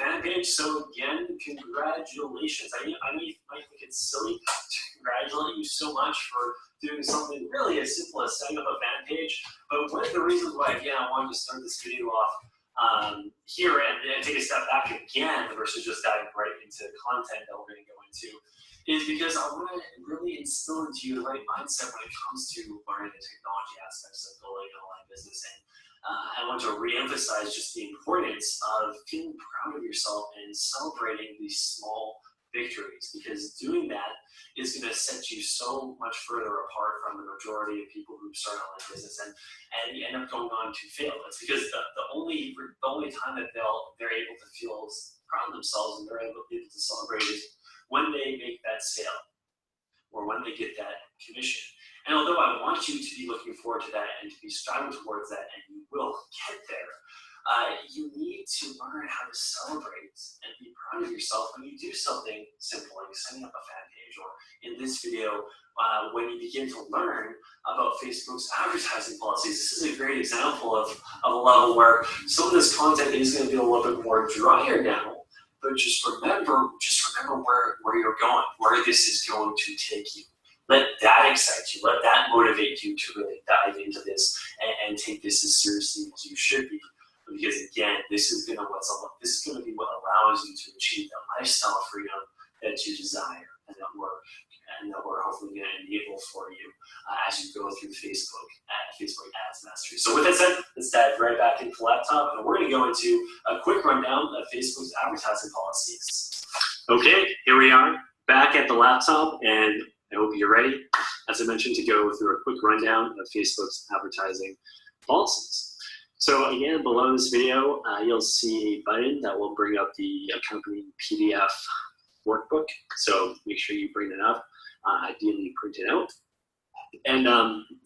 fan page. So again, congratulations. I know you might think it's silly to congratulate you so much for doing something really as simple as setting up a fan page. But one of the reasons why, again, I wanted to start this video off here and take a step back again versus just diving right into content that we're going to go into is because I want to really instill into you the right mindset when it comes to learning the technology aspects of building an online business. And I want to reemphasize just the importance of feeling proud of yourself and celebrating these small victories, because doing that is going to set you so much further apart from the majority of people who start online business and you end up going on to fail. It's because the only time that they're able to feel proud of themselves and they're able to celebrate is when they make that sale or when they get that commission. And although I want you to be looking forward to that and to be striving towards that, and you will get there, you need to learn how to celebrate and be proud of yourself when you do something simple like setting up a fan page, or in this video, when you begin to learn about Facebook's advertising policies. This is a great example of a level where some of this content is going to be a little bit more drier now. But just remember where you're going, where this is going to take you. Let that excite you. Let that motivate you to really dive into this and take this as seriously as you should be. Because again, this is going to be what allows you to achieve the lifestyle freedom that you desire, and that we're hopefully going to enable for you as you go through Facebook Ads Mastery. So with that said, let's dive right back into the laptop, and we're going to go into a quick rundown of Facebook's advertising policies. Okay, here we are back at the laptop, and I hope you're ready, as I mentioned, to go through a quick rundown of Facebook's advertising policies. So again, below this video, you'll see a button that will bring up the accompanying PDF workbook. So make sure you bring it up, ideally print it out. And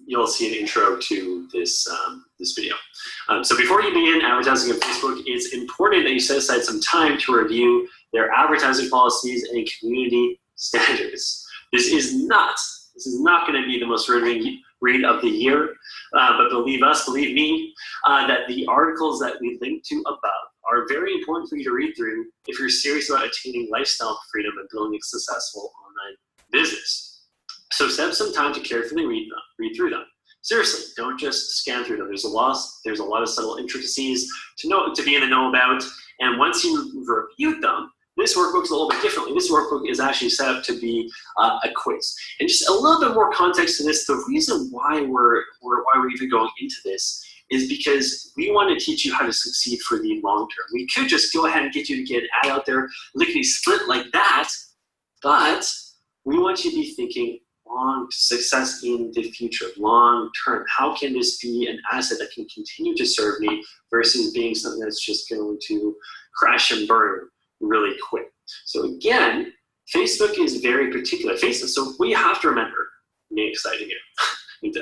you'll see an intro to this, this video. So before you begin advertising on Facebook, it's important that you set aside some time to review their advertising policies and community standards. This is not going to be the most riveting read of the year, but believe me, that the articles that we link to above are very important for you to read through if you're serious about attaining lifestyle freedom and building a successful online business. So set up some time to carefully read through them. Seriously, don't just scan through them. There's a lot of subtle intricacies to be in the know about, and once you've reviewed them, this workbook's a little bit differently. This workbook is actually set up to be a quiz. And just a little bit more context to this, the reason why we're even going into this is because we want to teach you how to succeed for the long term. We could just go ahead and get you to get an ad out there, lickety split like that, but we want you to be thinking long success in the future, long term. How can this be an asset that can continue to serve me versus being something that's just going to crash and burn really quick? So again, Facebook is very particular. So what you have to remember, me exciting here.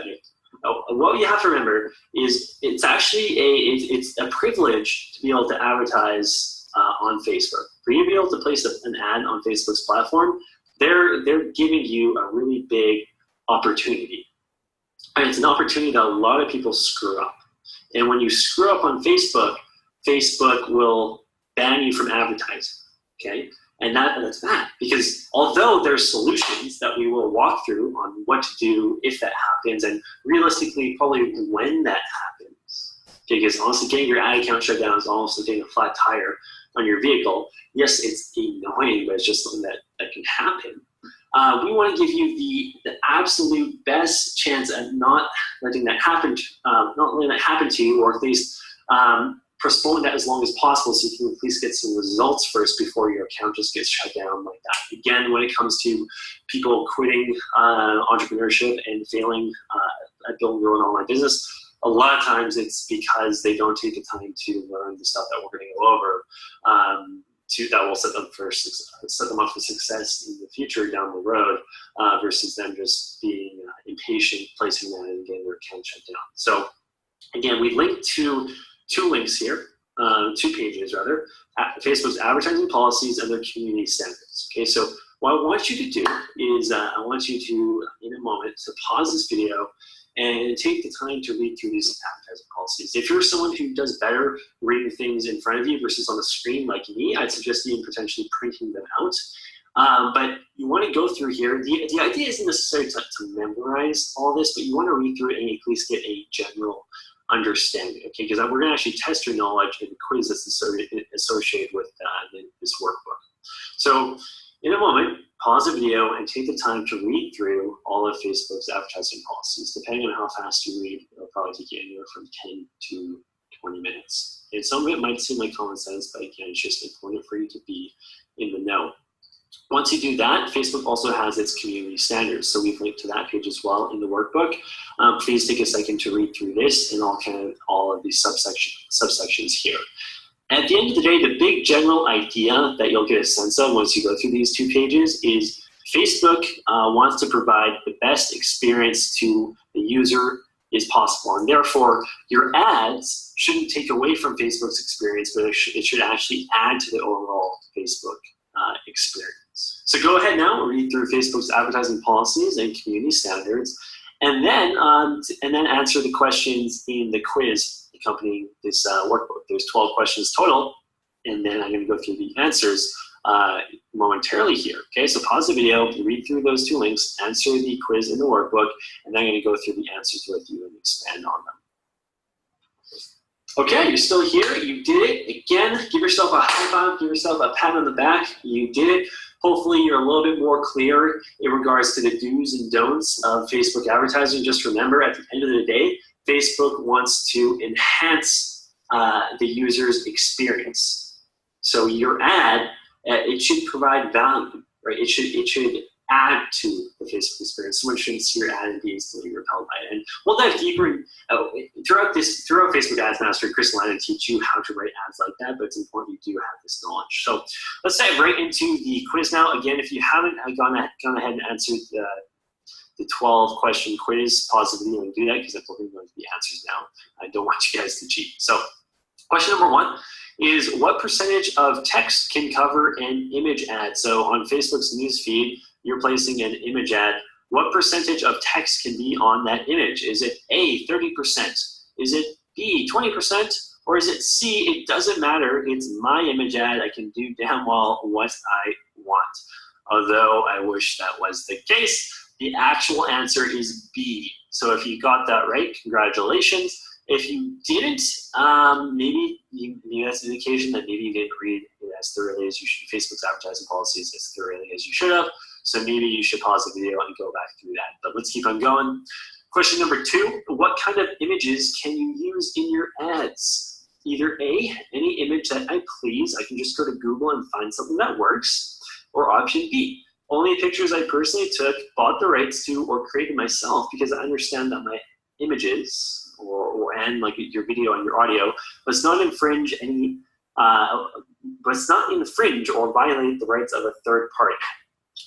What you have to remember is it's actually it's a privilege to be able to advertise on Facebook. For you to be able to place an ad on Facebook's platform, they're giving you a really big opportunity. And it's an opportunity that a lot of people screw up. And when you screw up on Facebook, Facebook will ban you from advertising, okay? And that's bad, because although there's solutions that we will walk through on what to do if that happens, and realistically probably when that happens, okay, because honestly getting your ad account shut down is almost like getting a flat tire on your vehicle. Yes, it's annoying, but it's just something that can happen. We want to give you the absolute best chance at not letting that happen to you, or at least postpone that as long as possible so you can at least get some results first before your account just gets shut down like that. Again, when it comes to people quitting entrepreneurship and failing at building their own online business, a lot of times it's because they don't take the time to learn the stuff that we're going to go over that will set them up for success in the future down the road, versus them just being impatient, placing that and getting their account shut down. So again, we linked to two links here, 2 pages rather, Facebook's advertising policies and their community standards. Okay, so what I want you to do is I want you to, in a moment, to pause this video and take the time to read through these advertising policies. If you're someone who does better reading things in front of you versus on the screen like me, I'd suggest even potentially printing them out. But you want to go through here. The idea isn't necessarily to memorize all this, but you want to read through it and at least get a general understanding, okay? Because we're going to actually test your knowledge in the quiz that's associated with this workbook. So in a moment, pause the video and take the time to read through all of Facebook's advertising policies. Depending on how fast you read, it'll probably take you anywhere from 10 to 20 minutes. And some of it might seem like common sense, but again, it's just important for you to be in the know. Once you do that, Facebook also has its community standards. So we've linked to that page as well in the workbook. Please take a second to read through this and all of these subsections here. At the end of the day, the big general idea that you'll get a sense of once you go through these 2 pages is Facebook wants to provide the best experience to the user is possible. And therefore, your ads shouldn't take away from Facebook's experience, but it should actually add to the overall Facebook experience. So go ahead now and read through Facebook's advertising policies and community standards, and then answer the questions in the quiz accompanying this workbook. There's 12 questions total, and then I'm going to go through the answers momentarily here. Okay, so pause the video, read through those 2 links, answer the quiz in the workbook, and then I'm going to go through the answers with you and expand on them. Okay, you're still here. You did it. Again, give yourself a high five, give yourself a pat on the back. You did it. Hopefully you're a little bit more clear in regards to the do's and don'ts of Facebook advertising. Just remember, at the end of the day, Facebook wants to enhance the user's experience. So your ad, it should provide value, right? It should add to the Facebook experience. Someone shouldn't see your ad and be instantly repelled by it. And we'll dive deeper throughout Facebook Ads Mastery. Chris and I will teach you how to write ads like that, but it's important you do have this knowledge. So let's dive right into the quiz now. Again, if you haven't gone ahead and answered the 12-question quiz, pause the video and do that, because I'm looking at the answers now. I don't want you guys to cheat. So question number 1 is, what percentage of text can cover an image ad? So on Facebook's newsfeed, you're placing an image ad. What percentage of text can be on that image? Is it A, 30%? Is it B, 20%? Or is it C, it doesn't matter, it's my image ad, I can do damn well what I want. Although I wish that was the case, the actual answer is B. So if you got that right, congratulations. If you didn't, maybe that's an indication that maybe you didn't read it as thoroughly as you should, Facebook's advertising policies as thoroughly as you should have. So maybe you should pause the video and go back through that. But let's keep on going. Question number 2, what kind of images can you use in your ads? Either A, any image that I please. I can just go to Google and find something that works. Or option B, only pictures I personally took, bought the rights to, or created myself, because I understand that my images and like your video and your audio must not infringe or violate the rights of a third party.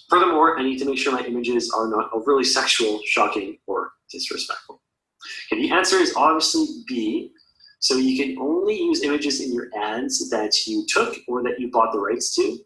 Furthermore, I need to make sure my images are not overly sexual, shocking, or disrespectful. Okay, the answer is obviously B. So you can only use images in your ads that you took or that you bought the rights to.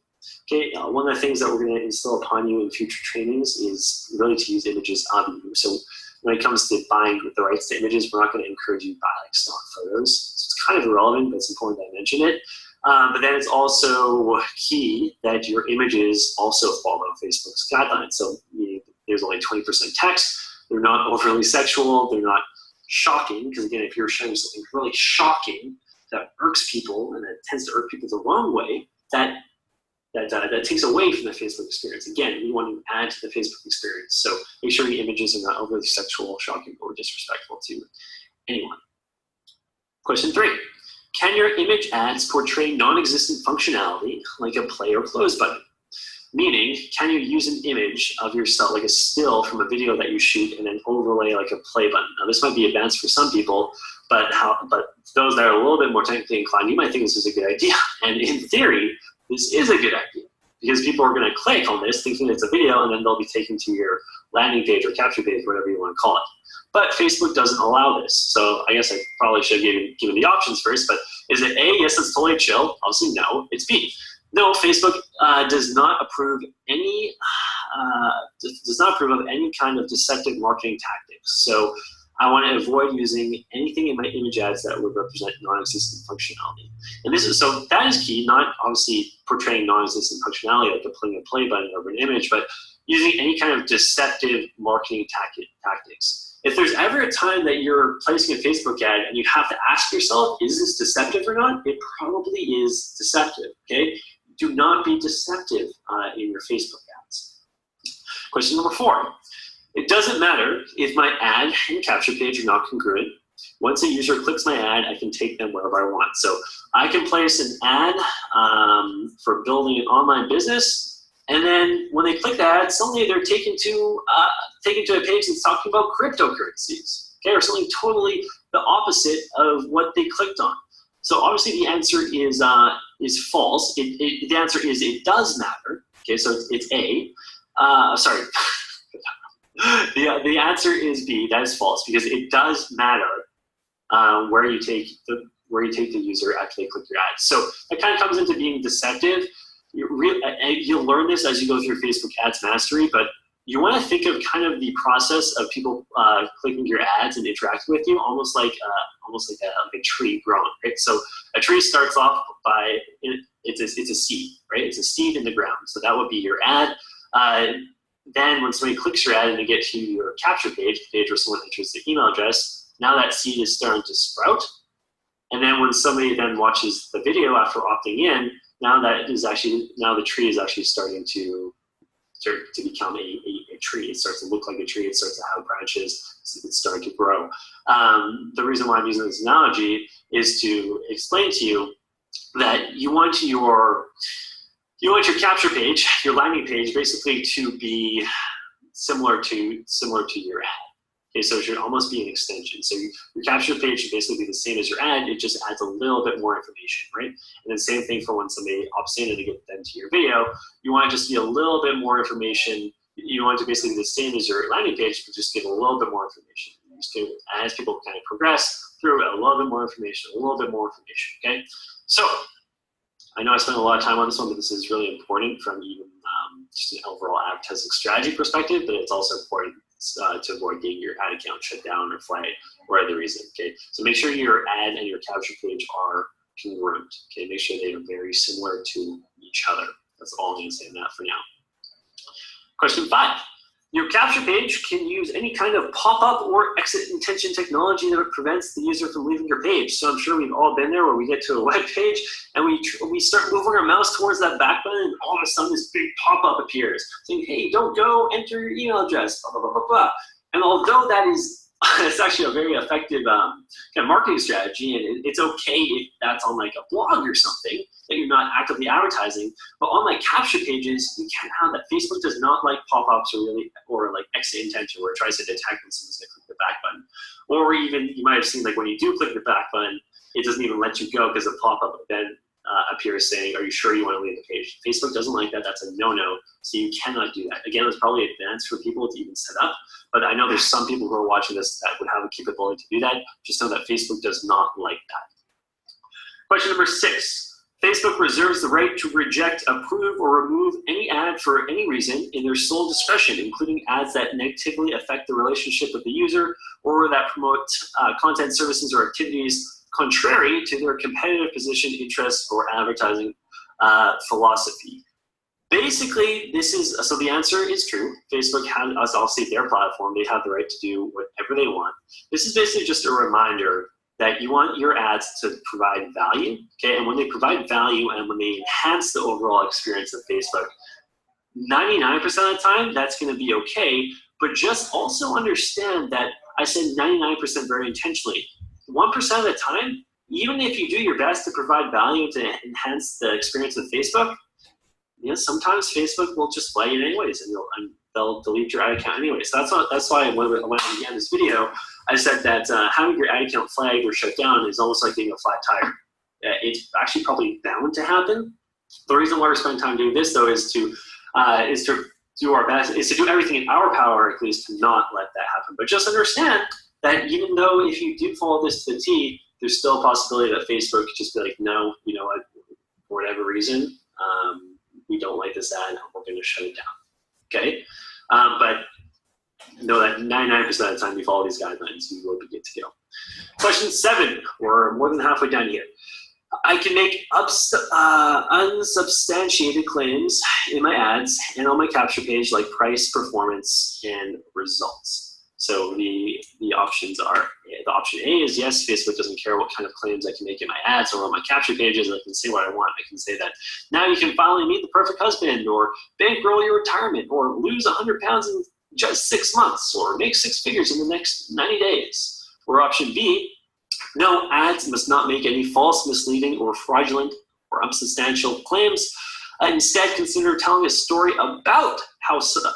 Okay, one of the things that we're going to instill upon you in future trainings is really to use images of you. So when it comes to buying the rights to images, we're not going to encourage you to buy like stock photos. So it's kind of irrelevant, but it's important that I mention it. But then it's also key that your images also follow Facebook's guidelines. So there's only 20% text. They're not overly sexual. They're not shocking, because again, if you're showing something really shocking that irks people and that tends to irk people the wrong way, that takes away from the Facebook experience. Again, we want to add to the Facebook experience. So make sure your images are not overly sexual, shocking, or disrespectful to anyone. Question 3. Can your image ads portray non-existent functionality like a play or close button? Meaning, can you use an image of yourself, like a still from a video that you shoot, and then overlay like a play button? Now, this might be advanced for some people, but those that are a little bit more technically inclined, you might think this is a good idea. And in theory, this is a good idea, because people are going to click on this thinking it's a video, and then they'll be taken to your landing page or capture page, whatever you want to call it. But Facebook doesn't allow this. So I guess I probably should have given the options first, but is it A, yes, it's totally chill? Obviously no, it's B. No, Facebook does not approve of any kind of deceptive marketing tactics. So I want to avoid using anything in my image ads that would represent non-existent functionality. And so that is key, not obviously portraying non-existent functionality like a plug and play button over an image, but using any kind of deceptive marketing tactics. If there's ever a time that you're placing a Facebook ad and you have to ask yourself, is this deceptive or not? It probably is deceptive, okay? Do not be deceptive in your Facebook ads. Question number 4. It doesn't matter if my ad and capture page are not congruent. Once a user clicks my ad, I can take them wherever I want. So I can place an ad for building an online business, and then when they click the ad, suddenly they're taken to a page that's talking about cryptocurrencies, okay, or something totally the opposite of what they clicked on. So obviously the answer is false. The answer is it does matter. Okay, so it's A. Sorry. The answer is B. That is false because it does matter where you take the user after they click your ad. So that kind of comes into being deceptive. You'll learn this as you go through Facebook Ads Mastery, but you want to think of kind of the process of people clicking your ads and interacting with you, almost like a tree growing. Right? So a tree starts off by it's a seed, right? It's a seed in the ground. So that would be your ad. Then when somebody clicks your ad and they get to your capture page, the page where someone enters their email address, now that seed is starting to sprout. And then when somebody then watches the video after opting in, now the tree is actually starting to become a tree. It starts to look like a tree. It starts to have branches. It's starting to grow. The reason why I'm using this analogy is to explain to you that you want your capture page, your landing page, basically to be similar to your ad. Okay, so it should almost be an extension. So your capture page should basically be the same as your ad. It just adds a little bit more information, right? And then same thing for when somebody opts in and to get them to your video. You want it just to be a little bit more information. You want it to basically be the same as your landing page, but just give a little bit more information. Just give, as people kind of progress through a little bit more information, okay? So I know I spent a lot of time on this one, but this is really important from even just an overall advertising strategy perspective, but it's also important to avoid getting your ad account shut down or flagged or other reason, okay? So make sure your ad and your capture page are congruent, okay? Make sure they are very similar to each other. That's all I'm gonna say on that for now. Question 5. Your capture page can use any kind of pop-up or exit intention technology that prevents the user from leaving your page. So I'm sure we've all been there where we get to a web page and we start moving our mouse towards that back button and all of a sudden this big pop-up appears saying, hey, don't go, enter your email address, blah, blah, blah, blah, blah. And although that is it's actually a very effective kind of marketing strategy, and it's okay if that's on like a blog or something that you're not actively advertising, but on like capture pages, you can't have that. Facebook does not like pop-ups or like exit intention where it tries to detect when someone's gonna click the back button. Or even, you might have seen like when you do click the back button, it doesn't even let you go because the pop-up then appears saying, are you sure you want to leave the page? Facebook doesn't like that. That's a no-no. So you cannot do that. Again, it's probably advanced for people to even set up, but I know there's some people who are watching this that would have a capability to do that. Just know that Facebook does not like that. Question number 6. Facebook reserves the right to reject, approve, or remove any ad for any reason in their sole discretion, including ads that negatively affect the relationship with the user or that promote content, services, or activities contrary to their competitive position, interests, or advertising philosophy. Basically, so the answer is true. Facebook has, obviously their platform, they have the right to do whatever they want. This is basically just a reminder that you want your ads to provide value, okay? And when they provide value and when they enhance the overall experience of Facebook, 99% of the time, that's gonna be okay, but just also understand that I said 99% very intentionally. 1% of the time, even if you do your best to provide value to enhance the experience with Facebook, sometimes Facebook will just flag it anyways, and they'll delete your ad account anyways. So that's why when I began this video, I said that having your ad account flagged or shut down is almost like getting a flat tire. It's actually probably bound to happen. The reason why we're spending time doing this, though, is to do our best, is to do everything in our power, at least, to not let that happen. But just understand that even though if you do follow this to the T, there's still a possibility that Facebook could just be like, no, you know what, for whatever reason, we don't like this ad, and we're going to shut it down. Okay, but know that 99% of the time you follow these guidelines, you will be good to go. Question 7, we're more than halfway down here. I can make unsubstantiated claims in my ads and on my capture page like price, performance, and results. So the options are, the option A is yes, Facebook doesn't care what kind of claims I can make in my ads or on my capture pages. I can say what I want. I can say that now you can finally meet the perfect husband, or bankroll your retirement, or lose 100 pounds in just 6 months, or make 6 figures in the next 90 days. Or option B, no, ads must not make any false, misleading, or fraudulent or unsubstantial claims. Instead, consider telling a story about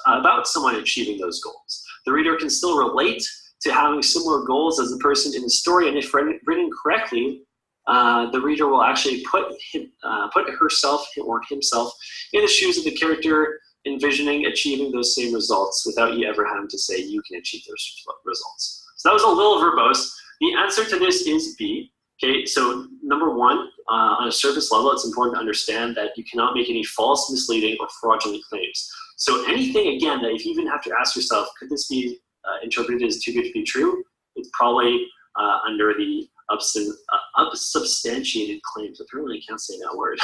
about someone achieving those goals. The reader can still relate to having similar goals as the person in the story, and if written correctly, the reader will actually put herself or himself in the shoes of the character, envisioning achieving those same results without you ever having to say you can achieve those results. So that was a little verbose. The answer to this is B. Okay, so number 1, on a surface level, it's important to understand that you cannot make any false, misleading, or fraudulent claims. So anything, again, that if you even have to ask yourself, could this be interpreted as too good to be true? It's probably under the unsubstantiated claims. Apparently I can't say that word.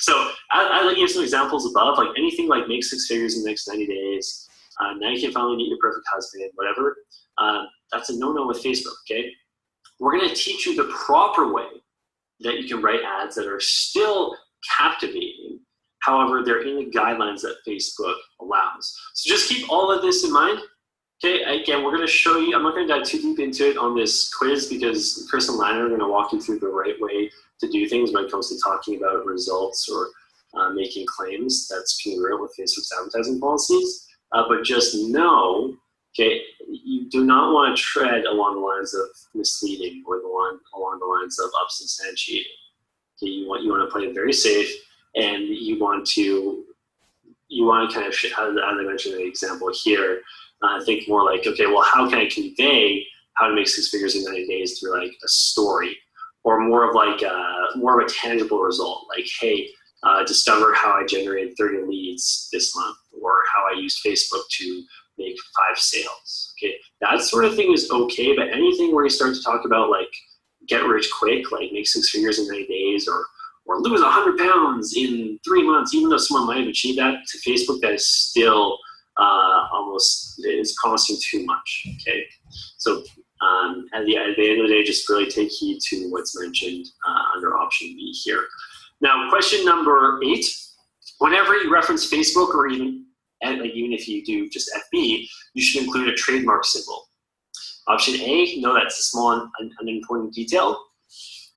So I'll give some examples above, like anything like make 6 figures in the next 90 days, now you can finally meet your perfect husband, whatever. That's a no-no with Facebook, okay? We're gonna teach you the proper way that you can write ads that are still captivating. However, they're in the guidelines that Facebook allows. So just keep all of this in mind. Okay, again, we're gonna show you, I'm not gonna dive too deep into it on this quiz because Chris and Lana are gonna walk you through the right way to do things when it comes to talking about results or making claims that's congruent with Facebook's advertising policies. But just know, okay, you do not want to tread along the lines of misleading or along the lines of unsubstantiating. Okay, you want to play it very safe, and you want to kind of, as I mentioned in the example here, think more like, okay, well, how can I convey how to make 6 figures in 90 days through like a story, or more of like more of a tangible result, like, hey, discover how I generated 30 leads this month, or how I used Facebook to make 5 sales. Okay, that sort of thing is okay, but anything where you start to talk about like get rich quick, like make 6 figures in 90 days, or lose 100 pounds in 3 months, even though someone might have achieved that, to Facebook, that is still it's costing too much. Okay, so at the end of the day, just really take heed to what's mentioned under option B here. Now, question number 8, whenever you reference Facebook, or even if you do just FB, you should include a trademark symbol. Option A, no, that's a small and unimportant detail.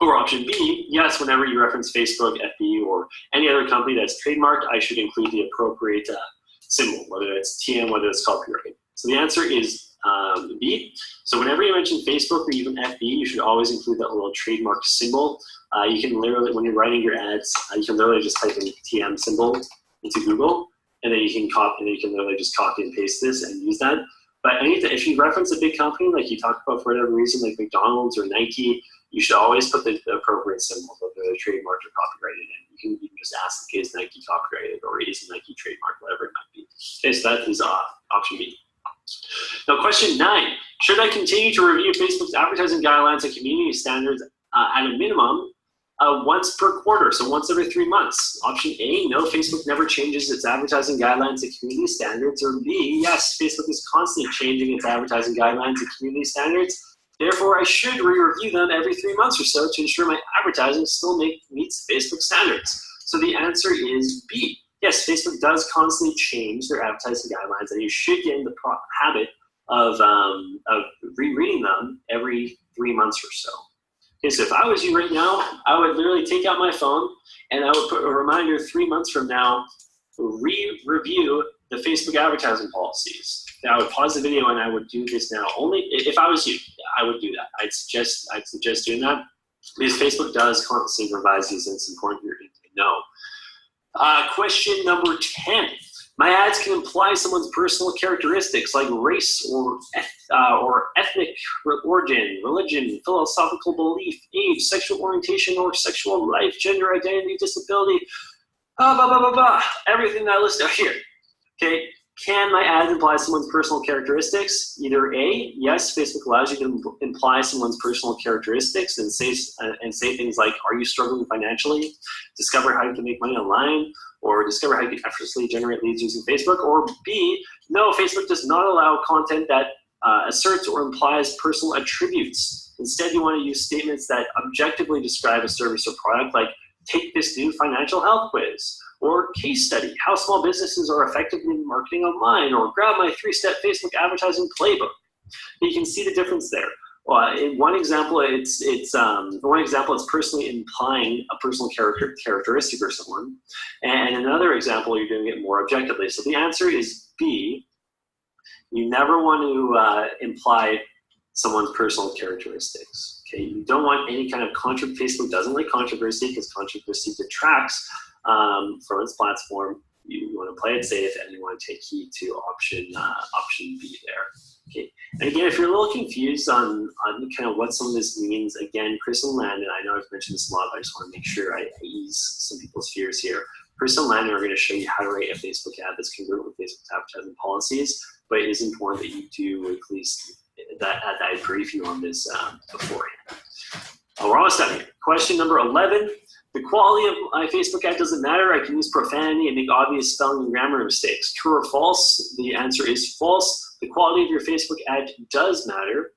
Or option B, yes, whenever you reference Facebook, FB, or any other company that's trademarked, I should include the appropriate symbol, whether it's TM, whether it's copyright. So the answer is B. So whenever you mention Facebook or even FB, you should always include that little trademark symbol. You can literally, when you're writing your ads, you can literally just type in TM symbol into Google, and then you can literally just copy and paste this and use that. But if you reference a big company, like you talk about for whatever reason, like McDonald's or Nike, you should always put the appropriate symbol, whether they're trademarked or copyrighted. And you can just ask, is Nike copyrighted, or is Nike trademarked, whatever it might be. Okay, so that is option B. Now, question 9, should I continue to review Facebook's advertising guidelines and community standards at a minimum once per quarter, so once every 3 months? Option A, no, Facebook never changes its advertising guidelines and community standards. Or B, yes, Facebook is constantly changing its advertising guidelines and community standards. Therefore, I should re-review them every 3 months or so to ensure my advertising still meets Facebook standards. So the answer is B. Yes, Facebook does constantly change their advertising guidelines, and you should get in the habit of rereading them every 3 months or so. Okay, so if I was you right now, I would literally take out my phone and I would put a reminder 3 months from now, review the Facebook advertising policies. Now, I would pause the video and I would do this now. Only if I was you, I would do that. I'd suggest doing that, because Facebook does constantly revise these, and it's important for you to know. Question number 10. My ads can imply someone's personal characteristics like race or ethnic origin, religion, philosophical belief, age, sexual orientation or sexual life, gender identity, disability, blah, blah, blah, blah, blah. Everything that I list out here. Okay, Can my ad imply someone's personal characteristics? Either A, yes, Facebook allows you to imply someone's personal characteristics and say things like, are you struggling financially? Discover how you can make money online, or discover how you can effortlessly generate leads using Facebook. Or B, no, Facebook does not allow content that asserts or implies personal attributes. Instead, you want to use statements that objectively describe a service or product, like take this new financial health quiz, or case study, how small businesses are effectively marketing online, or grab my 3-step Facebook advertising playbook. You can see the difference there. In one example, it's personally implying a personal characteristic or someone, and in another example, you're doing it more objectively. So the answer is B. You never want to imply someone's personal characteristics. Okay, you don't want any kind of controversy. Facebook doesn't like controversy because controversy detracts from its platform. You want to play it safe, and you want to take heed to option B there. Okay, and again, if you're a little confused on kind of what some of this means, again, Chris and Landon, I know I've mentioned this a lot, but I just want to make sure I ease some people's fears here. Chris and Landon are going to show you how to write a Facebook ad that's congruent with Facebook's advertising policies, but it is important that you do at least that I brief you on this beforehand. We're almost done here. Question number 11. The quality of my Facebook ad doesn't matter. I can use profanity and make obvious spelling and grammar mistakes. True or false? The answer is false. The quality of your Facebook ad does matter.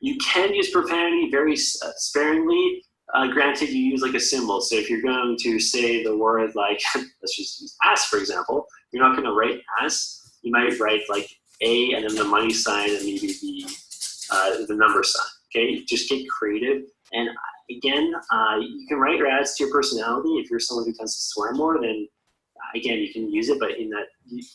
You can use profanity very sparingly. Granted, you use like a symbol. So if you're going to say the word like, let's just use ass, for example, you're not going to write ass. You might write like A and then the money sign and maybe the number sign. Okay, just get creative. And again, you can write your ads to your personality. If you're someone who tends to swear more, then again, you can use it, but in that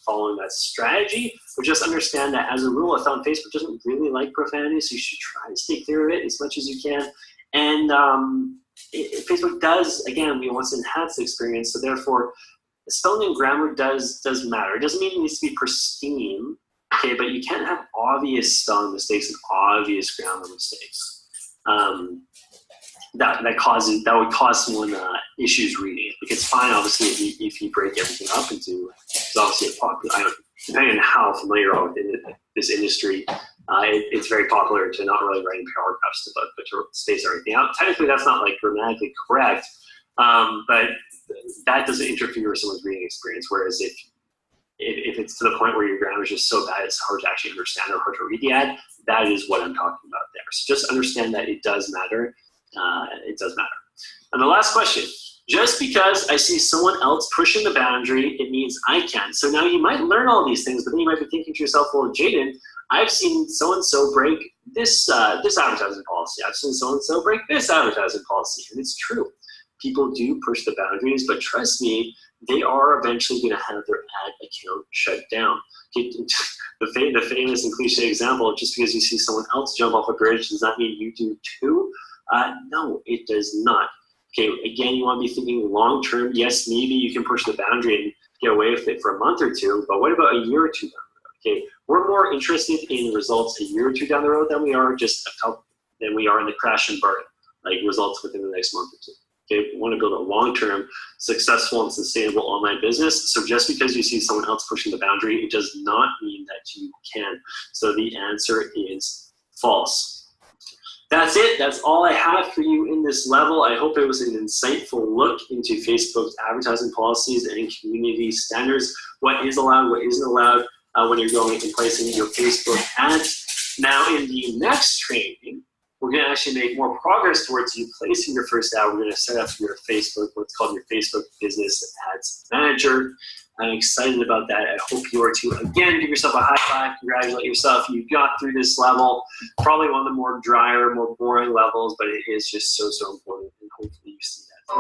following that strategy. But just understand that as a rule of thumb, Facebook doesn't really like profanity, so you should try to stay clear of it as much as you can. And Facebook does, again, we want to enhance the experience, so therefore, spelling and grammar does matter. It doesn't mean it needs to be pristine, okay, but you can't have obvious spelling mistakes and obvious grammar mistakes. That would cause someone issues reading it. Like it's fine, obviously, if you break everything up into, it's obviously a popular, depending on how familiar you are with this industry, it's very popular to not really write in paragraphs, but to space everything out. Technically, that's not like grammatically correct, but that doesn't interfere with someone's reading experience. Whereas if it's to the point where your grammar is just so bad it's hard to actually understand or hard to read the ad, that is what I'm talking about there. So just understand that it does matter. It does matter. And the last question, just because I see someone else pushing the boundary, it means I can. So now you might learn all these things, but then you might be thinking to yourself, well, Jaden, I've seen so-and-so break this advertising policy. I've seen so-and-so break this advertising policy. And it's true. People do push the boundaries, but trust me, they are eventually going to have their ad account shut down. The famous and cliche example, just because you see someone else jump off a bridge, does that mean you do too? No, it does not. Okay, again, you want to be thinking long-term. Yes, maybe you can push the boundary and get away with it for a month or two, but what about a year or two down the road? Okay, we're more interested in results a year or two down the road than we are in the crash and burn, like results within the next month or two. Okay, we want to build a long-term, successful and sustainable online business. So just because you see someone else pushing the boundary, it does not mean that you can. So the answer is false. That's it. That's all I have for you in this level. I hope it was an insightful look into Facebook's advertising policies and community standards. What is allowed, what isn't allowed when you're going and placing your Facebook ads. Now in the next training, we're going to actually make more progress towards you placing your first ad. We're going to set up your Facebook, what's called your Facebook Business Ads Manager. I'm excited about that. I hope you are too. Again, give yourself a high five. Congratulate yourself. You got through this level. Probably one of the more drier, more boring levels, but it is just so important. And hopefully you see that.